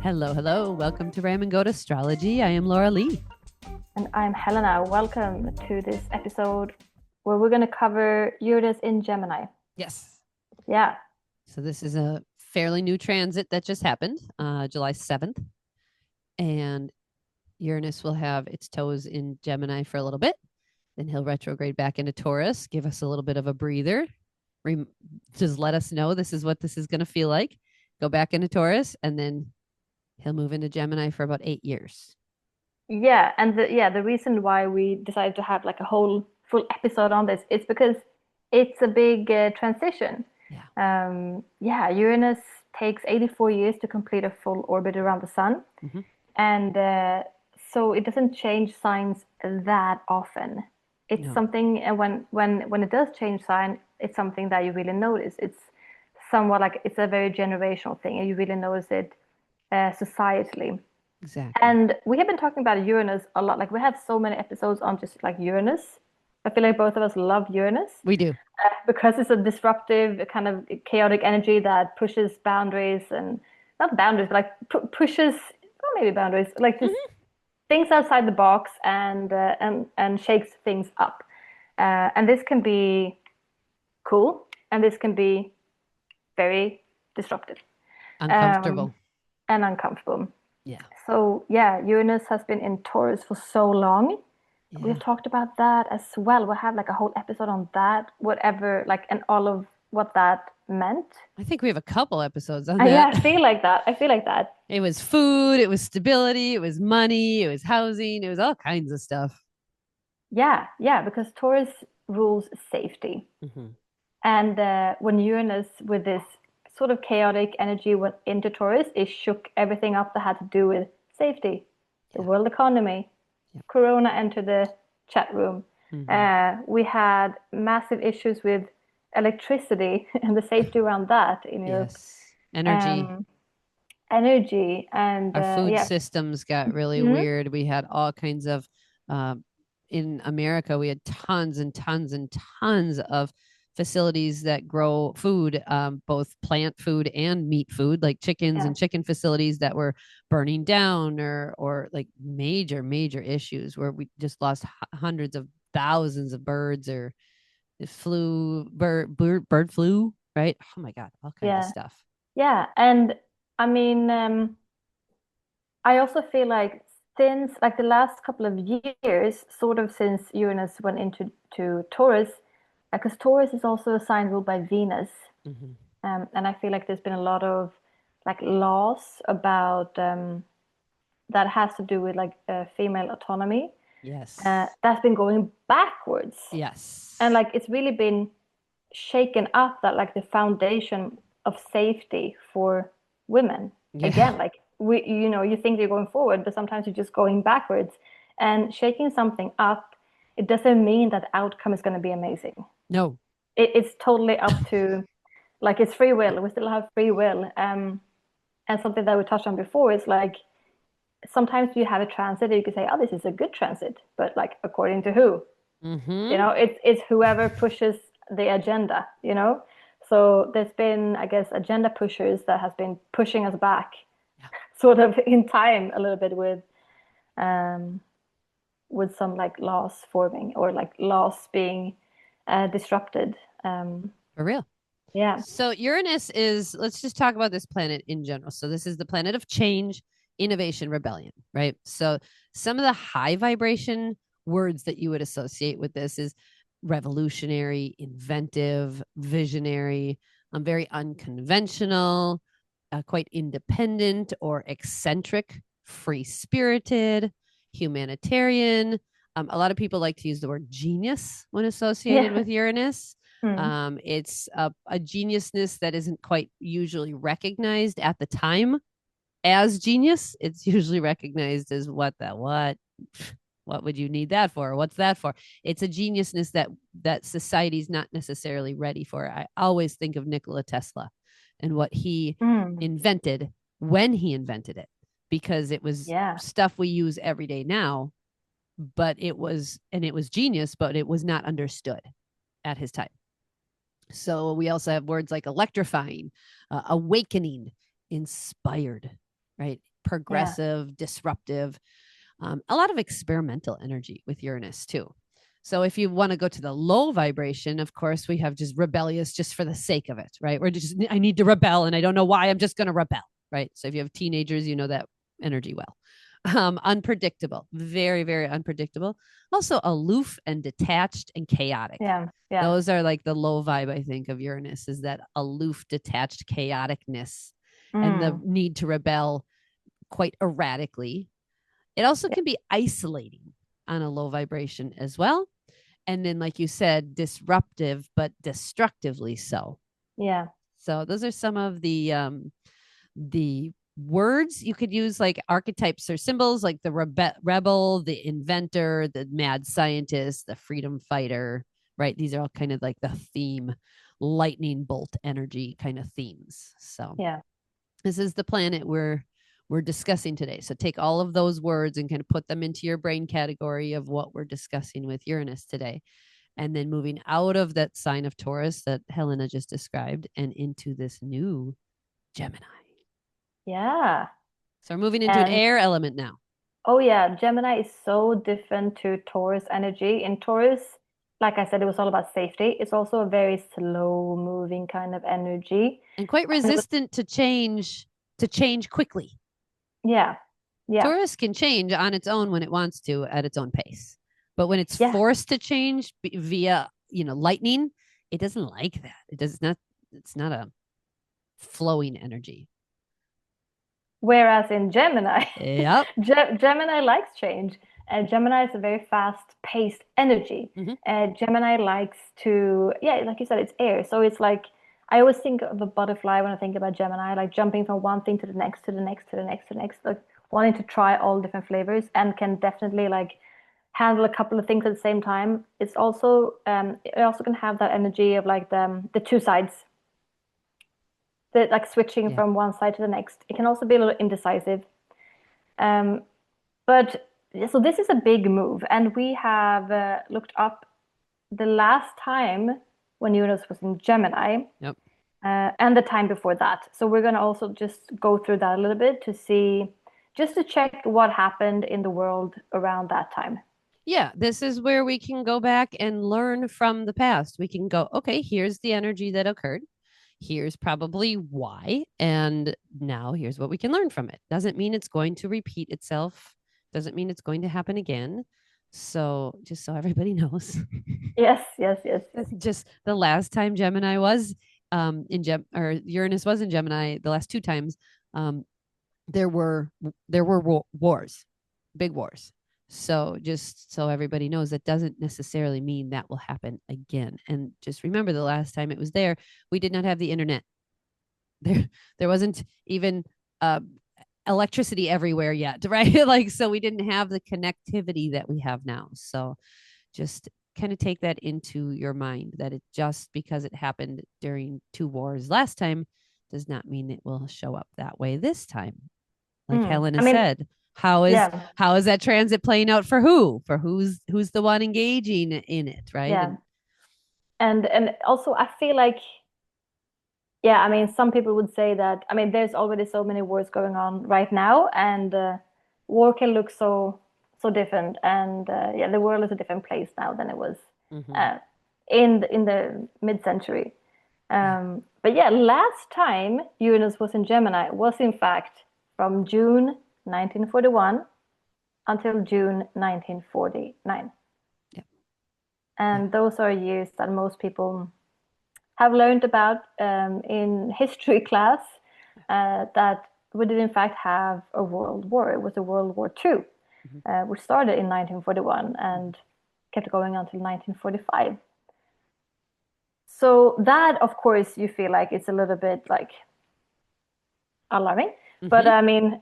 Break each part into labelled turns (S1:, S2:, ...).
S1: Hello, hello. Welcome to Ram and Goat Astrology. I am Laura Lee.
S2: And I'm Helena. Welcome to this episode where we're going to cover Uranus in Gemini.
S1: Yes.
S2: Yeah.
S1: So this is a fairly new transit that just happened, July 7th. And Uranus will have its toes in Gemini for a little bit. Then he'll retrograde back into Taurus, give us a little bit of a breather. Just let us know this is what this is going to feel like. Go back into Taurus, and then he'll move into Gemini for about 8 years.
S2: Yeah. And the reason why we decided to have like a whole full episode on this is because it's a big transition. Uranus takes 84 years to complete a full orbit around the sun.
S1: Mm-hmm.
S2: And so it doesn't change signs that often. It's something, and when it does change sign, it's something that you really notice. It's somewhat like it's a very generational thing, and you really notice it societally.
S1: Exactly.
S2: And we have been talking about Uranus a lot. Like we have so many episodes on just like Uranus. I feel like both of us love Uranus.
S1: We do.
S2: Because it's a disruptive, kind of chaotic energy that pushes boundaries, and not boundaries, but like pushes, well, maybe boundaries, like just things outside the box, and shakes things up. And this can be cool, and this can be very disruptive,
S1: Uncomfortable.
S2: and uncomfortable.
S1: Yeah.
S2: So yeah, Uranus has been in Taurus for so long.
S1: Yeah.
S2: We've talked about that as well. We'll have like a whole episode on that, whatever, like, and all of what that meant.
S1: I think we have a couple episodes on that.
S2: Yeah, I feel like that.
S1: It was food, it was stability, it was money, it was housing, it was all kinds of stuff.
S2: Yeah, because Taurus rules safety.
S1: Mm-hmm.
S2: And when Uranus, with this sort of chaotic energy, went into Taurus, it shook everything up that had to do with safety, the world economy. Yep. Corona entered the chat room. Mm-hmm. We had massive issues with electricity and the safety around that in Europe. Energy and
S1: our food systems got really weird. We had all kinds of in America, we had tons and tons and tons of facilities that grow food, both plant food and meat food, like chickens and chicken facilities that were burning down, or like major issues where we just lost hundreds of thousands of birds, or bird flu, right? Oh my God, all kinds of stuff.
S2: Yeah. And I mean, I also feel like since like the last couple of years, sort of since Uranus went into Taurus, because Taurus is also a sign ruled by Venus. Mm-hmm. And I feel like there's been a lot of like laws about that has to do with like female autonomy.
S1: Yes.
S2: That's been going backwards.
S1: Yes.
S2: And like it's really been shaken up, that like the foundation of safety for women. Yeah. Again, like you think you're going forward, but sometimes you're just going backwards. And shaking something up, it doesn't mean that the outcome is going to be amazing.
S1: No.
S2: It's totally up to, like, it's free will. We still have free will. And something that we touched on before is like, sometimes you have a transit and you can say, oh, this is a good transit, but like, according to who? Mm-hmm. It's whoever pushes the agenda, So there's been, I guess, agenda pushers that has been pushing us back, sort of in time a little bit with some like laws forming, or like laws being disrupted.
S1: For real.
S2: Yeah.
S1: So Uranus is, let's just talk about this planet in general. So this is the planet of change, innovation, rebellion, right? So some of the high vibration words that you would associate with this is revolutionary, inventive, visionary, very unconventional, quite independent or eccentric, free-spirited, humanitarian. A lot of people like to use the word genius when associated with Uranus. It's a geniusness that isn't quite usually recognized at the time as genius. It's usually recognized as what would you need that for? What's that for? It's a geniusness that society's not necessarily ready for. I always think of Nikola Tesla and what he invented when he invented it, because it was stuff we use every day now, but it was genius, but it was not understood at his time. So we also have words like electrifying, awakening, inspired, right? progressive, disruptive, a lot of experimental energy with Uranus too. So if you want to go to the low vibration, of course, we have just rebellious just for the sake of it, right? I need to rebel and I don't know why, I'm just going to rebel, right? So if you have teenagers, you know that energy well. Unpredictable, very, very unpredictable. Also aloof and detached and chaotic.
S2: Yeah.
S1: Those are like the low vibe, I think, of Uranus, is that aloof, detached chaoticness and the need to rebel quite erratically. It also can be isolating on a low vibration as well. And then, like you said, disruptive, but destructively so.
S2: Yeah.
S1: So those are some of the words you could use, like archetypes or symbols, like the rebel, the inventor, the mad scientist, the freedom fighter, right? These are all kind of like the theme, lightning bolt energy kind of themes. So
S2: yeah,
S1: this is the planet we're discussing today. So take all of those words and kind of put them into your brain category of what we're discussing with Uranus today. And then moving out of that sign of Taurus that Helena just described and into this new Gemini.
S2: yeah.
S1: So we're moving into an air element now.
S2: Oh yeah, Gemini is so different to Taurus energy. In Taurus, like I said, it was all about safety. It's also a very slow moving kind of energy.
S1: And quite resistant to change quickly.
S2: Yeah. Yeah.
S1: Taurus can change on its own when it wants to at its own pace. But when it's forced to change via, lightning, it doesn't like that. It's not a flowing energy.
S2: Whereas in Gemini,
S1: yep.
S2: Gemini likes change. Gemini is a very fast-paced energy. Gemini likes to, like you said, it's air. So it's like, I always think of a butterfly when I think about Gemini, like jumping from one thing to the next, to the next, to the next, to the next, like wanting to try all different flavors, and can definitely like handle a couple of things at the same time. It also can have that energy of like the two sides, like switching from one side to the next. It can also be a little indecisive. But so this is a big move, and we have looked up the last time when Uranus was in Gemini.
S1: Yep.
S2: And the time before that. So we're going to also just go through that a little bit just to check what happened in the world around that time.
S1: Yeah, this is where we can go back and learn from the past. We can go, okay, here's the energy that occurred. Here's probably why. And now here's what we can learn from it. Doesn't mean it's going to repeat itself. Doesn't mean it's going to happen again. So just so everybody knows.
S2: Yes.
S1: Just the last time Gemini was Uranus was in Gemini, the last two times, there were wars, big wars. So just so everybody knows, that doesn't necessarily mean that will happen again. And just remember, the last time it was there, we did not have the internet. There wasn't even electricity everywhere yet, right? Like, so we didn't have the connectivity that we have now. So just kind of take that into your mind, that it just because it happened during two wars last time does not mean it will show up that way this time. Like Helena said, how is that transit playing out for who? For who's the one engaging in it, right?
S2: Yeah. And also I feel like, some people would say that, there's already so many wars going on right now, and war can look so different, and the world is a different place now than it was in the mid-century. But last time Uranus was in Gemini was in fact from June 1941 until June 1949. And those are years that most people have learned about in history class, that we did in fact have a world war. It was a World War II, which started in 1941 and kept going until 1945. So that, of course, you feel like it's a little bit like alarming. But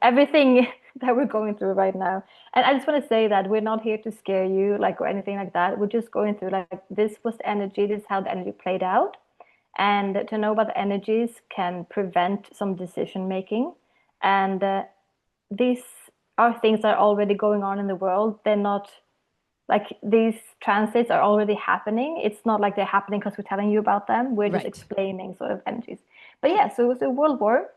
S2: everything that we're going through right now, and I just want to say that we're not here to scare you, like, or anything like that. We're just going through, like, this was the energy, this is how the energy played out. And to know about the energies can prevent some decision making. And these are things that are already going on in the world. They're not like, these transits are already happening. It's not like they're happening because we're telling you about them. We're just explaining sort of energies. But so it was a world war,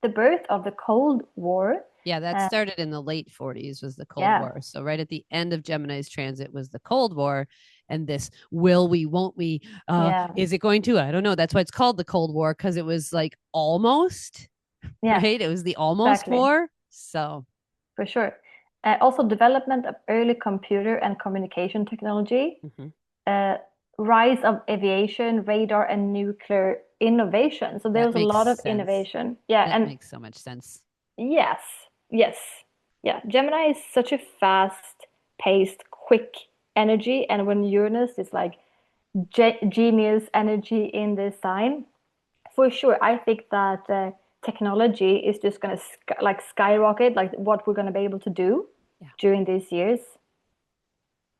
S2: the birth of the Cold War,
S1: Yeah, that started in the late 40s was the Cold
S2: Yeah,
S1: War. So right at the end of Gemini's transit was the Cold War. And this will we, won't we?
S2: yeah,
S1: Is it going to? I don't know. That's why it's called the Cold War, because it was like almost,
S2: yeah,
S1: right? It was the almost
S2: exactly,
S1: war. So
S2: for sure. Also, development of early computer and communication technology,
S1: mhm.
S2: uh, rise of aviation, radar, and nuclear innovation. So there
S1: That
S2: was a
S1: makes
S2: lot of
S1: sense.
S2: innovation. Yeah,
S1: That
S2: and
S1: makes so much sense.
S2: yes, yes, yeah. Gemini is such a fast-paced, quick energy, and when Uranus is like ge genius energy in this sign, for sure, I think that technology is just going to like skyrocket, like what we're going to be able to do
S1: Yeah.
S2: during these years.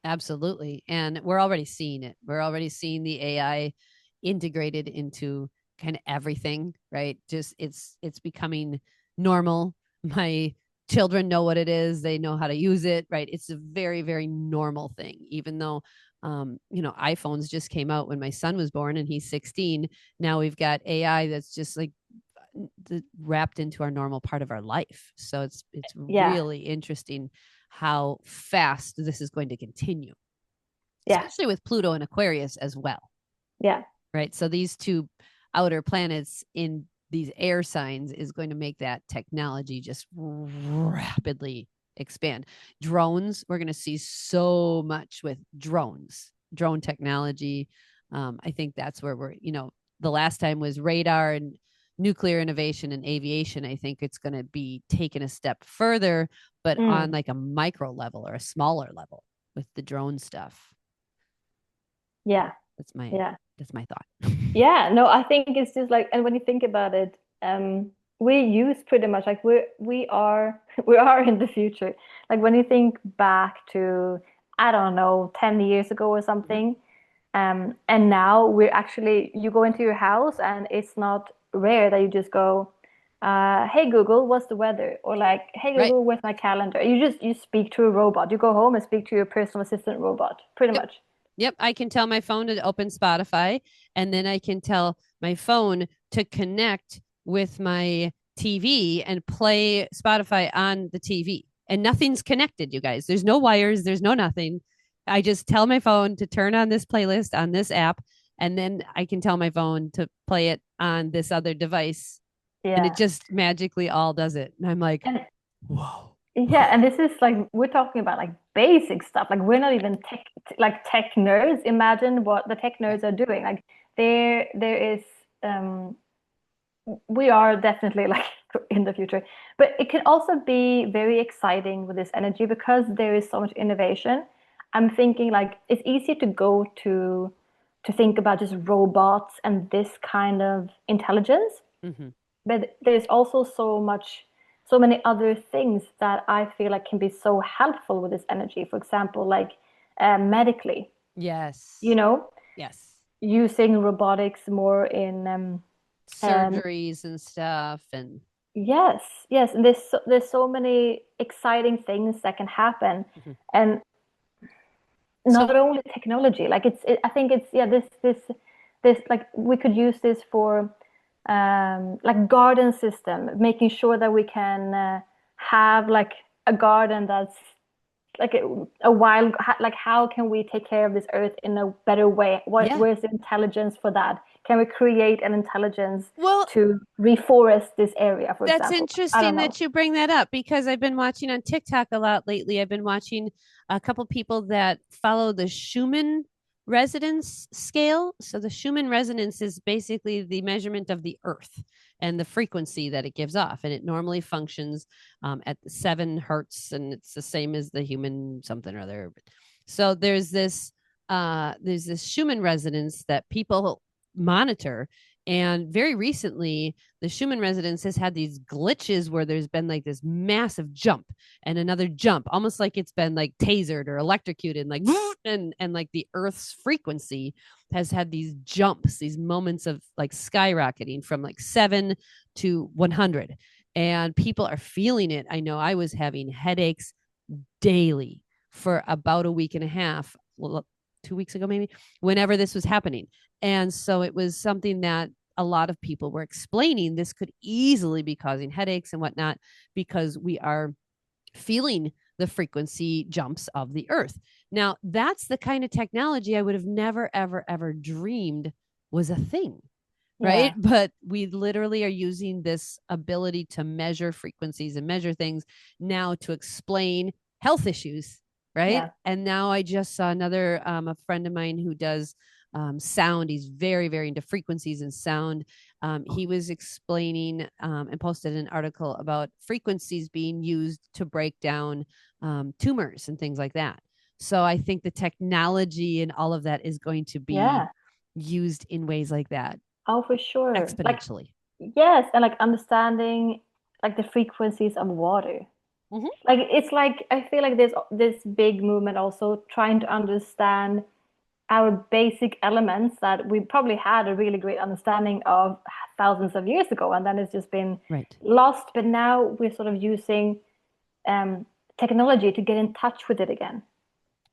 S1: Absolutely. And we're already seeing it. We're already seeing the AI integrated into kind of everything, right? Just it's becoming normal. My children know what it is. They know how to use it, right? It's a very, very normal thing, even though iPhones just came out when my son was born and he's 16. Now we've got AI that's just like wrapped into our normal part of our life. So it's
S2: Yeah,
S1: really interesting how fast this is going to continue,
S2: yeah,
S1: especially with Pluto and Aquarius as well,
S2: yeah,
S1: right? So these two outer planets in these air signs is going to make that technology just rapidly expand. Drones, we're going to see so much with drone technology. I think that's where the last time was radar and nuclear innovation and aviation. I think it's going to be taken a step further, but on
S2: mm,
S1: like a micro level or a smaller level with the drone stuff.
S2: yeah,
S1: That's my
S2: yeah.
S1: that's my thought.
S2: Yeah, no, I think it's just like, and when you think about it, we use pretty much like we are we are in the future. Like when you think back to, I don't know, 10 years ago or
S1: Mhm.
S2: something, and now we're actually, you go into your house and it's not rare that you just go, hey Google, what's the weather? Or like, hey
S1: Right.
S2: Google, where's my calendar? You speak to a robot. You go home and speak to your personal assistant robot, pretty
S1: Yep.
S2: much.
S1: Yep. I can tell my phone to open Spotify, and then I can tell my phone to connect with my TV and play Spotify on the TV. And nothing's connected, you guys. There's no wires, there's no nothing. I just tell my phone to turn on this playlist on this app, and then I can tell my phone to play it on this other device. And it
S2: Yeah.
S1: just magically all does it. And I'm like,
S2: And
S1: whoa.
S2: yeah, and this is like we're talking about like basic stuff. Like we're not even tech nerds. Imagine what the tech
S1: Yeah.
S2: nerds are doing. Like there is um we are definitely like in the future. But it can also be very exciting with this energy because there is so much innovation. I'm thinking like it's easy to go to think about just robots and this kind of intelligence,
S1: Mm-hmm.
S2: but there's also so many other things that I feel like can be so helpful with this energy. For example, like medically, you
S1: Yes.
S2: know,
S1: Yes.
S2: using robotics more in
S1: Surgeries and stuff. And
S2: yes, yes, and there's so many exciting things that can happen,
S1: mhm.
S2: and
S1: So,
S2: not only technology. Like I think it's yeah, this like we could use this for like garden system, making sure that we can have like a garden that's like a wild, like how can we take care of this earth in a better way?
S1: yeah.
S2: Where's the intelligence for that? Can we create an intelligence
S1: Well,
S2: to reforest this area, for
S1: that's
S2: example? I don't
S1: interesting
S2: know.
S1: that you bring that up, because I've been watching on TikTok a lot lately. I've been watching a couple people that follow the Schumann resonance scale. So the Schumann resonance is basically the measurement of the earth and the frequency that it gives off. And it normally functions at 7 hertz, and it's the same as the human something or other. So there's this Schumann resonance that people monitor. And very recently, the Schumann resonance has had these glitches where there's been like this massive jump and another jump, almost like it's been like tasered or electrocuted, like and like the Earth's frequency has had these jumps, these moments of like skyrocketing from like 7 to 100, and people are feeling it. I know I was having headaches daily for about a week and a half, well, 2 weeks ago maybe, whenever this was happening. And so it was something that a lot of people were explaining this could easily be causing headaches and whatnot because we are feeling the frequency jumps of the earth. Now, that's the kind of technology I would have never, ever, ever dreamed was a thing, right?
S2: Yeah.
S1: But we literally are using this ability to measure frequencies and measure things now to explain health issues, right?
S2: Yeah.
S1: And now I just saw another, a friend of mine who does sound. He's very, very into frequencies and sound. He was explaining and posted an article about frequencies being used to break down tumors and things like that. So I think the technology and all of that is going to be
S2: Yeah.
S1: used in ways like that
S2: Oh, for sure. Like,
S1: exponentially.
S2: yes, and like understanding like the frequencies of water.
S1: Mhm.
S2: Like it's like I feel like there's this big movement also trying to understand our basic elements that we probably had a really great understanding of thousands of years ago, and then it's just been
S1: Right.
S2: lost. But now we're sort of using um, technology to get in touch with it again,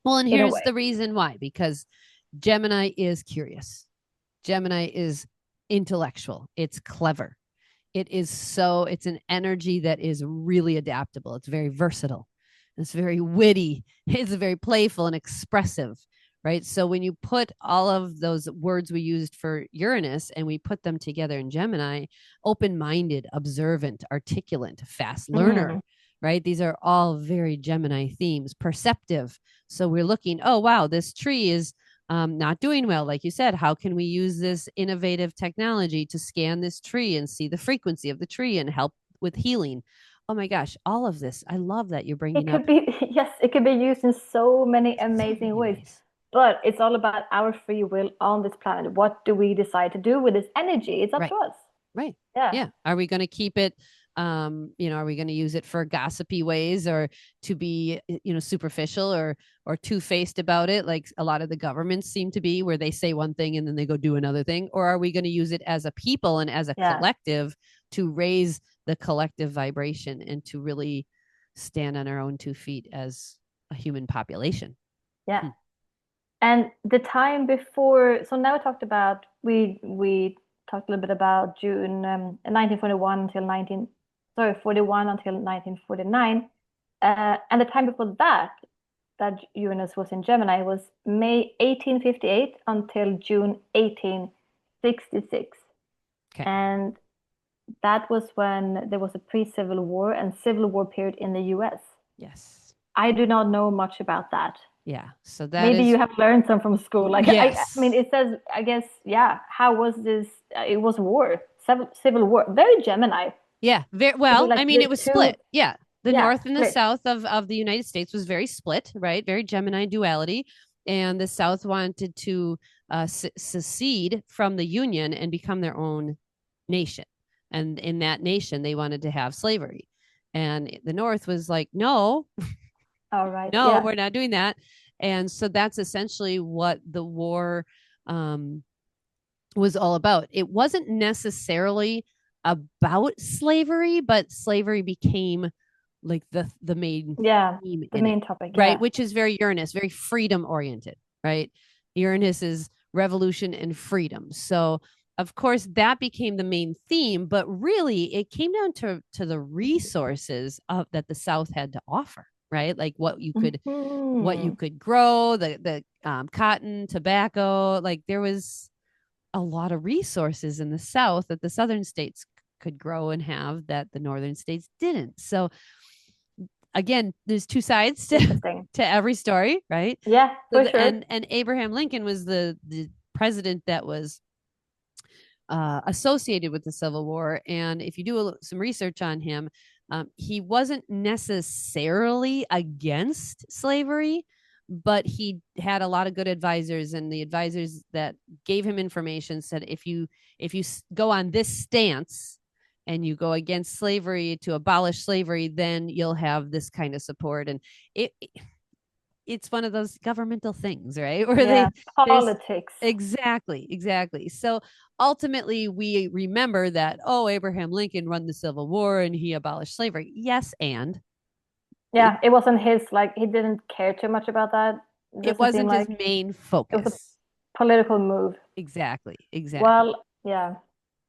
S1: Well, and
S2: in a
S1: here's
S2: way.
S1: the reason why, because Gemini is curious. Gemini is intellectual. It's clever. It's an energy that is really adaptable. It's very versatile. It's very witty. It's very playful and expressive, right? So when you put all of those words we used for Uranus and we put them together in Gemini, open-minded, observant, articulate, fast learner,
S2: Mm.
S1: right? These are all very Gemini themes. Perceptive. So we're looking, oh wow, this tree is not doing well. Like you said, how can we use this innovative technology to scan this tree and see the frequency of the tree and help with healing? Oh my gosh, all of this. I love that you're
S2: It
S1: bringing up
S2: could be, yes, it could be used in so many
S1: so
S2: amazing
S1: many
S2: ways.
S1: ways.
S2: But it's all about our free will on this planet. What do we decide to do with this energy? It's up
S1: Right.
S2: to us.
S1: Right.
S2: Yeah.
S1: Yeah. Are we going to keep it? Are we going to use it for gossipy ways or to be, superficial or two-faced about it, like a lot of the governments seem to be, where they say one thing and then they go do another thing? Or are we going to use it as a people and as a
S2: Yeah.
S1: collective to raise the collective vibration and to really stand on our own 2 feet as a human population?
S2: Yeah.
S1: Hmm.
S2: And the time before, so now we talked a little bit about June 1941 until 41 until 1949. And the time before that Uranus was in Gemini was May 1858 until June 1866.
S1: Okay.
S2: And that was when there was a pre-Civil War and Civil War period in the US.
S1: Yes.
S2: I do not know much about that.
S1: Yeah. So that
S2: Maybe you
S1: is,
S2: have learned some from school. Like I mean,
S1: yes.
S2: it says, I guess, yeah. How was this? It was war, civil war, very Gemini.
S1: Yeah, very
S2: To be
S1: well.
S2: like
S1: I mean,
S2: the
S1: it was
S2: two,
S1: split. Yeah, the
S2: yeah,
S1: North and the
S2: split.
S1: South of the United States was very split, right? Very Gemini duality, and the South wanted to secede from the Union and become their own nation. And in that nation, they wanted to have slavery, and the North was like, "No,
S2: All right,
S1: no,
S2: yeah,
S1: we're not doing that." And so that's essentially what the war um, was all about. It wasn't necessarily about slavery, but slavery became like the main
S2: yeah.
S1: theme
S2: The
S1: in it,
S2: main topic,
S1: right?
S2: yeah,
S1: Which is very Uranus, very freedom oriented, right? Uranus is revolution and freedom. So of course that became the main theme, but really it came down to the resources that the South had to offer, right? Like what you
S2: hmm.
S1: could grow, the cotton, tobacco, like there was a lot of resources in the South that the Southern states could grow and have that the Northern states didn't. So again, there's two sides to,
S2: Interesting.
S1: to every story, right?
S2: Yeah,
S1: So
S2: for sure.
S1: and Abraham Lincoln was the president that was associated with the Civil War. And if you do some research on him, he wasn't necessarily against slavery, but he had a lot of good advisors, and the advisors that gave him information said if you go on this stance and you go against slavery to abolish slavery, then you'll have this kind of support. And it's one of those governmental things, right? Where
S2: Yeah,
S1: there's
S2: politics.
S1: exactly. So ultimately, we remember that, oh, Abraham Lincoln won the Civil War and he abolished slavery. Yes, and it,
S2: Yeah, it wasn't his, like he didn't care too much about that. It
S1: it
S2: doesn't seem
S1: wasn't his
S2: like
S1: main
S2: it was a
S1: focus.
S2: political move.
S1: Exactly.
S2: Well, yeah.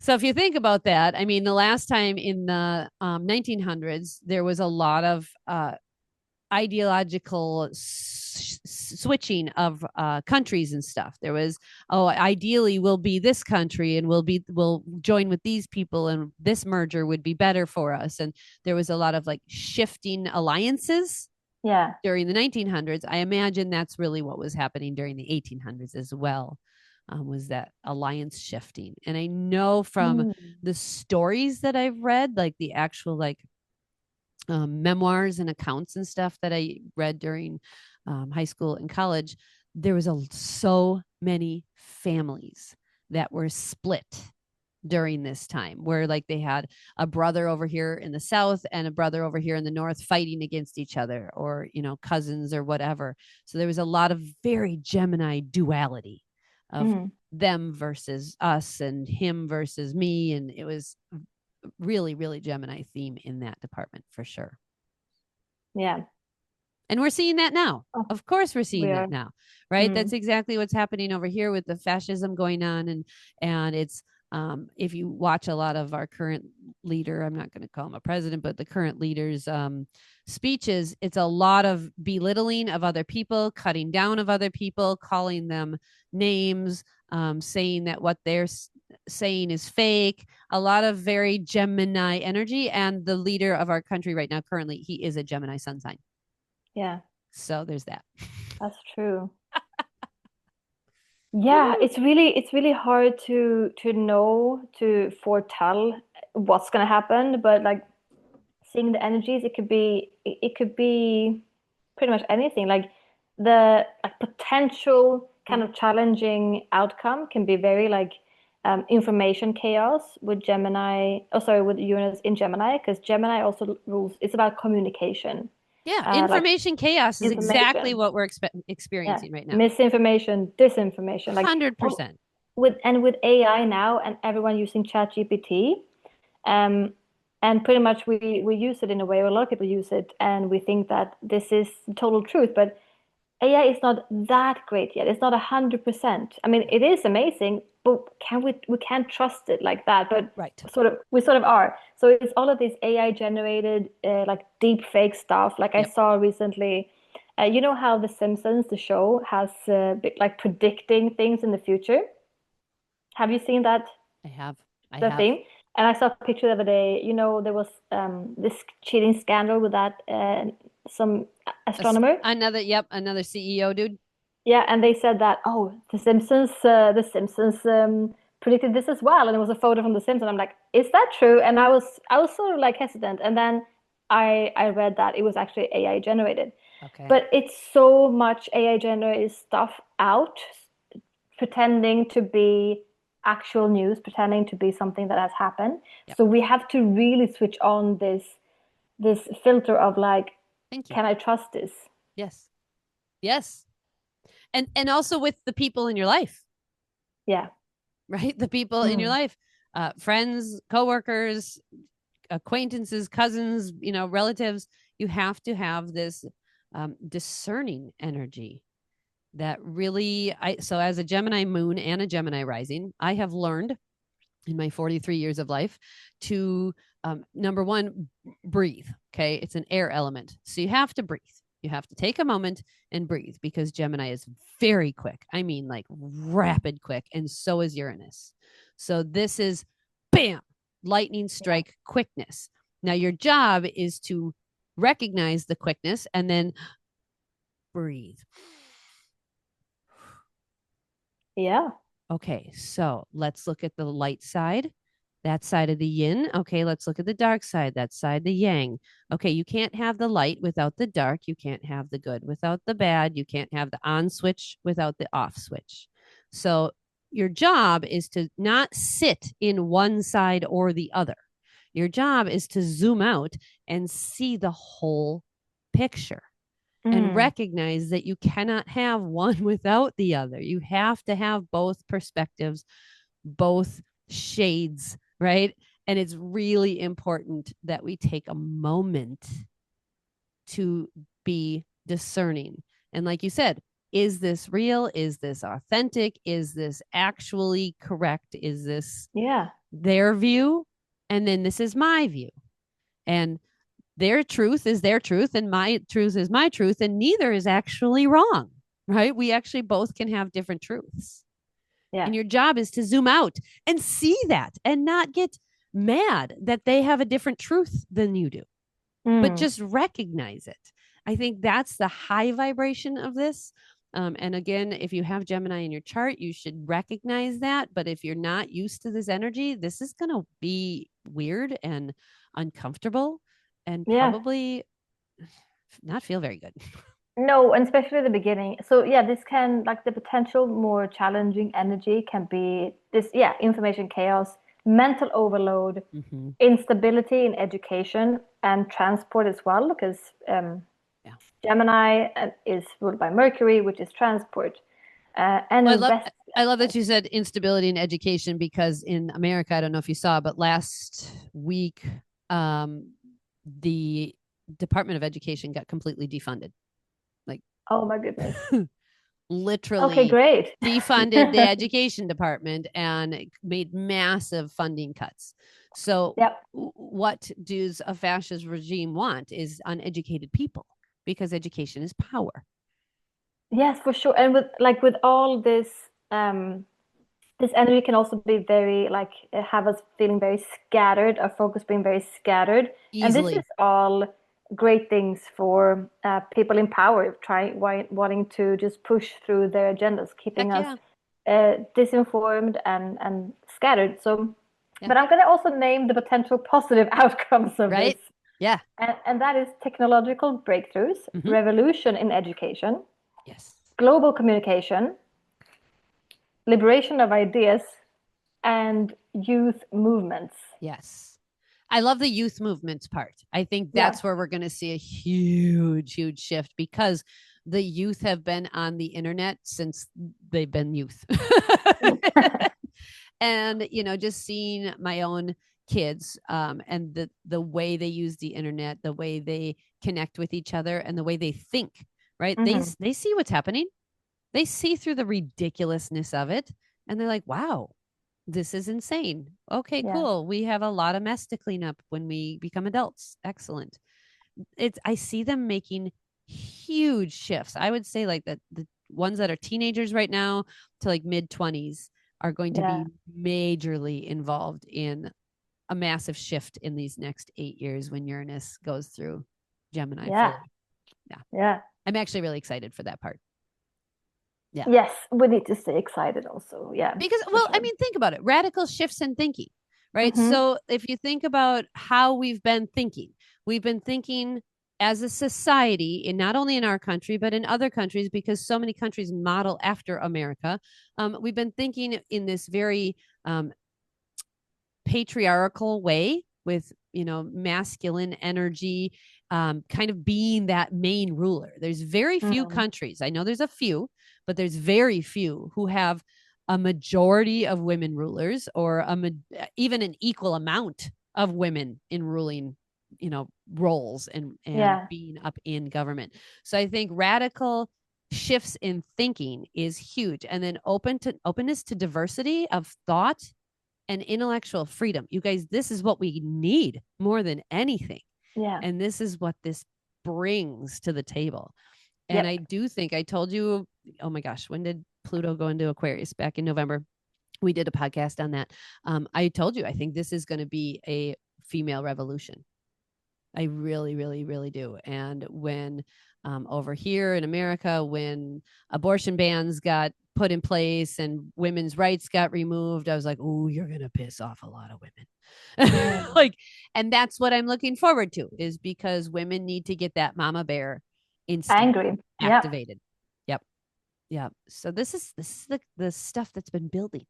S1: So if you think about that, I mean, the last time in the 1900s, there was a lot of ideological switching of countries and stuff. There was, oh, ideally we'll be this country and we'll join with these people and this merger would be better for us. And there was a lot of like shifting alliances
S2: Yeah.
S1: during the 1900s. I imagine that's really what was happening during the 1800s as well. Was that alliance shifting? And I know from
S2: Mm.
S1: the stories that I've read, like the actual like memoirs and accounts and stuff that I read during high school and college, there was so many families that were split during this time where like they had a brother over here in the south and a brother over here in the north fighting against each other, or cousins or whatever. So there was a lot of very Gemini duality of
S2: Mm.
S1: them versus us and him versus me, and it was really, really Gemini theme in that department for sure.
S2: Yeah.
S1: And we're seeing that now.
S2: Oh,
S1: Of course, we're seeing
S2: we are.
S1: that now, right?
S2: Mm.
S1: That's exactly what's happening over here with the fascism going on, and it's if you watch a lot of our current leader, I'm not going to call him a president, but the current leaders' speeches, it's a lot of belittling of other people, cutting down of other people, calling them names, saying that what they're saying is fake. A lot of very Gemini energy, and the leader of our country right now, currently, he is a Gemini sun sign.
S2: Yeah,
S1: So there's that.
S2: that's true. Yeah, it's really hard to know, to foretell what's gonna happen, but like seeing the energies, it could be pretty much anything. Like the like potential kind of challenging outcome can be very like information chaos with Gemini. Oh, sorry, with Uranus in Gemini, because Gemini also rules. It's about communication,
S1: Yeah,
S2: like
S1: information chaos is exactly
S2: information.
S1: what we're
S2: Yeah,
S1: experiencing right now.
S2: misinformation, disinformation, like
S1: 100%.
S2: with AI now and everyone using ChatGPT, um, and pretty much we use it in a way, or a lot of people use it, and we think that this is the total truth, but AI is not that great yet. It's not 100%. I mean, it is amazing, but we can't trust it like that. But
S1: Right.
S2: we sort of are. So it's all of this AI generated like deep fake stuff. Like I
S1: Yep.
S2: saw recently, you know how The Simpsons, the show, has like predicting things in the future. Have you seen that,
S1: I have. I
S2: the
S1: have.
S2: theme? And I saw a picture the other day. You know, there was this cheating scandal with that some astronomer.
S1: Another CEO dude.
S2: Yeah, and they said that, oh, The Simpsons predicted this as well, and it was a photo from The Simpsons. I'm like, is that true? And I was sort of like hesitant, and then I read that it was actually AI generated.
S1: Okay.
S2: But it's so much AI generated stuff out, pretending to be actual news, pretending to be something that has happened.
S1: Yep.
S2: So we have to really switch on this filter of like,
S1: Thank you.
S2: can I trust this?
S1: Yes. Yes. And also with the people in your life,
S2: Yeah.
S1: right? The people in your
S2: Mm.
S1: life, friends, coworkers, acquaintances, cousins, relatives. You have to have this discerning energy that really so as a Gemini moon and a Gemini rising, I have learned in my 43 years of life to number one, breathe. Okay, it's an air element, so you have to breathe. You have to take a moment and breathe, because Gemini is very quick. I mean, like rapid quick, and so is Uranus. So this is bam, lightning strike quickness. Now your job is to recognize the quickness and then breathe.
S2: Yeah.
S1: Okay, so let's look at the light side, that side of the yin. Okay, let's look at the dark side, that side, the yang. Okay, you can't have the light without the dark. You can't have the good without the bad. You can't have the on switch without the off switch. So your job is to not sit in one side or the other. Your job is to zoom out and see the whole picture and
S2: Mm.
S1: recognize that you cannot have one without the other. You have to have both perspectives, both shades, right? And it's really important that we take a moment to be discerning. And like you said, is this real? Is this authentic? Is this actually correct? Is this
S2: Yeah.
S1: their view, and then this is my view. And their truth is their truth, and my truth is my truth, and neither is actually wrong, right? We actually both can have different truths.
S2: Yeah.
S1: And your job is to zoom out and see that and not get mad that they have a different truth than you do, but just recognize it. I think that's the high vibration of this. And again, if you have Gemini in your chart, you should recognize that. But if you're not used to this energy, this is going to be weird and uncomfortable and probably not feel very good.
S2: No, and especially the beginning. So yeah, this can like the potential more challenging energy can be this, yeah, information chaos, mental overload, instability in education and transport as well, because Gemini is ruled by Mercury, which is transport. And
S1: well, I love that you said instability in education, because in America, I don't know if you saw, but last week, the Department of Education got completely defunded. Like,
S2: oh my goodness.
S1: Literally
S2: okay, great.
S1: defunded the education department and made massive funding cuts. So what does a fascist regime want is uneducated people, because education is power.
S2: Yes, for sure. And with all this this energy can also be very like have us feeling very scattered, our focus being very scattered. Easily. And this is all great things for people in power wanting to just push through their agendas, keeping us disinformed and scattered. So, but I'm going to also name the potential positive outcomes of this.
S1: Yeah.
S2: And that is technological breakthroughs, revolution in education,
S1: yes,
S2: global communication, liberation of ideas, and youth movements.
S1: Yes. I love the youth movements part. I think that's where we're going to see a huge, huge shift, because the youth have been on the internet since they've been youth. And, just seeing my own kids and the way they use the internet, the way they connect with each other, and the way they think, right? They see what's happening. They see through the ridiculousness of it, and they're like, wow, this is insane. Okay, cool. We have a lot of mess to clean up when we become adults. Excellent. I see them making huge shifts. I would say like that the ones that are teenagers right now to like mid-20s are going to be majorly involved in a massive shift in these next 8 years when Uranus goes through Gemini.
S2: Yeah.
S1: I'm actually really excited for that part.
S2: Yeah. Yes, we need to stay excited also. Yeah.
S1: Because, well, sure. I mean, think about it. Radical shifts in thinking, right? So if you think about how we've been thinking as a society, and not only in our country, but in other countries, because so many countries model after America. We've been thinking in this very patriarchal way with, masculine energy, kind of being that main ruler. There's very few countries. I know there's a few, but there's very few who have a majority of women rulers, or even an equal amount of women in ruling, roles and being up in government. So I think radical shifts in thinking is huge. And then openness to diversity of thought and intellectual freedom. You guys, this is what we need more than anything.
S2: Yeah.
S1: And this is what this brings to the table. And I do think I told you, oh my gosh, when did Pluto go into Aquarius? Back in November. We did a podcast on that. I told you, I think this is going to be a female revolution. I really, really, really do. And when over here in America, when abortion bans got put in place and women's rights got removed, I was like, oh, you're going to piss off a lot of women. And that's what I'm looking forward to, is because women need to get that mama bear instinct activated. Yep. So this is the stuff that's been building.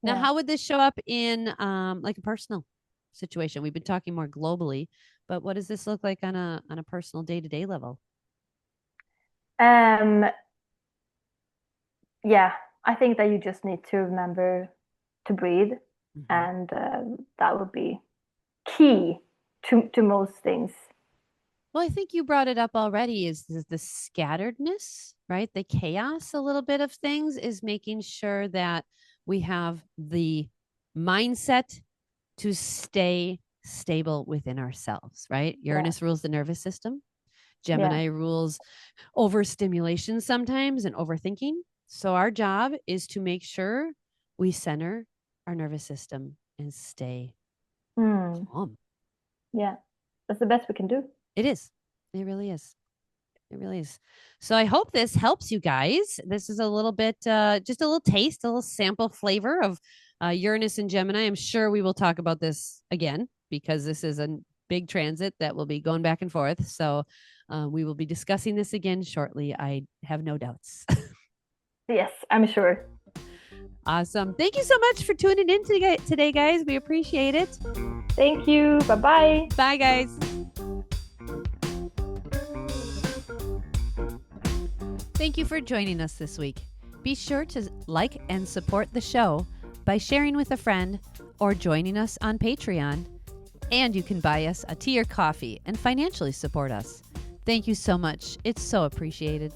S1: Now, how would this show up in like a personal situation? We've been talking more globally, but what does this look like on a personal day-to-day level?
S2: Yeah, I think that you just need to remember to breathe, and that would be key to most things.
S1: Well, I think you brought it up already, is the scatteredness, right? The chaos, a little bit of things, is making sure that we have the mindset to stay stable within ourselves, right? Uranus rules the nervous system. Gemini rules overstimulation sometimes and overthinking. So our job is to make sure we center our nervous system and stay calm.
S2: Yeah, that's the best we can do.
S1: It is. It really is. It really is. So I hope this helps you guys. This is a little bit, just a little taste, a little sample flavor of Uranus and Gemini. I'm sure we will talk about this again because this is a big transit that will be going back and forth. So we will be discussing this again shortly. I have no doubts.
S2: Yes, I'm sure.
S1: Awesome. Thank you so much for tuning in today, guys. We appreciate it.
S2: Thank you. Bye-bye.
S1: Bye, guys. Thank you for joining us this week. Be sure to like and support the show by sharing with a friend or joining us on Patreon. And you can buy us a tea or coffee and financially support us. Thank you so much. It's so appreciated.